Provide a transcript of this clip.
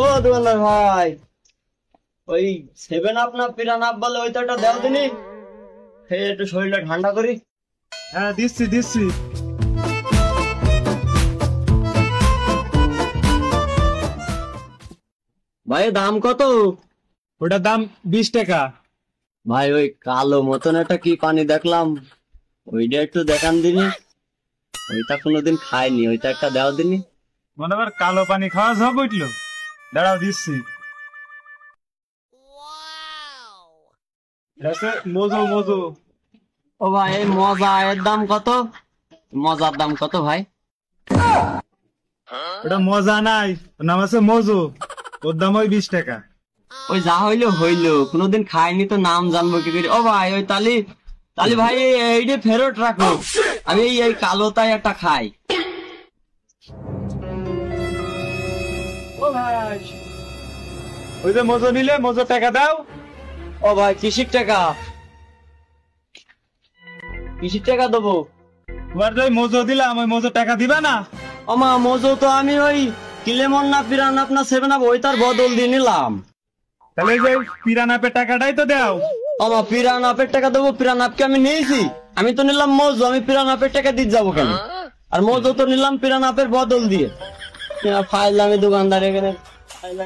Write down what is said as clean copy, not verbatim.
ও দোকানদার ভাই, ওই 7 আপ না পিরান আপ বলে ওইটা একটা দাও দিনি, খেয়ে একটু শরীরটা ঠান্ডা করি। হ্যাঁ দিচ্ছি দিচ্ছি। ভাই দাম কত? ওটার দাম 20 টাকা। ভাই ওই কালো মতন একটা কি পানি দেখলাম, ওইটা একটু দেখান দিনি। ওইটা কোনোদিন খাইনি, ওইটা একটা দেও দিনি। মনে আবার কালো পানি খাওয়া সব উঠলো। দাঁড়াও দিচ্ছি। মজো মজো। ও ভাই এই মজা এর দাম কত? মজার দাম কত ভাই? ওটা মজা নাই, ওর নাম আছে মজো, ওর দাম ওই 20 টাকা। ওই যা হইলো হইলো, কোনোদিন খাইনি তো নাম জানবো কি করে। ও ভাই ওই তালি তালি ভাই এইটা ফেরত রাখো, আমি এই কালোটাই একটা খাই। ও ভাই, ওই যে মজো নিলে মজো টাকা দাও। ও ভাই কিসির টাকা? কিসির টাকা দেবো? তোমার যে মজো দিলাম ওই মজো টাকা দিবা না? আমা মজো তো আমি ওই কিলেমন না পিরান আপনার 7 আপ ওইটার বদল দিয়ে নিলাম। তাহলে যে পিরানাপের টাকাটাই তো দাও। আমা পিরান আপের টাকা দেবো? পিরান আপকে আমি নিয়েছি, আমি তো নিলাম মজো, আমি পিরান আপের টাকা দিয়ে যাবো কেন? আর মজো তো নিলাম পিরান আপের বদল দিয়ে। ফাইল আমি দোকানদার এখানে ফাইল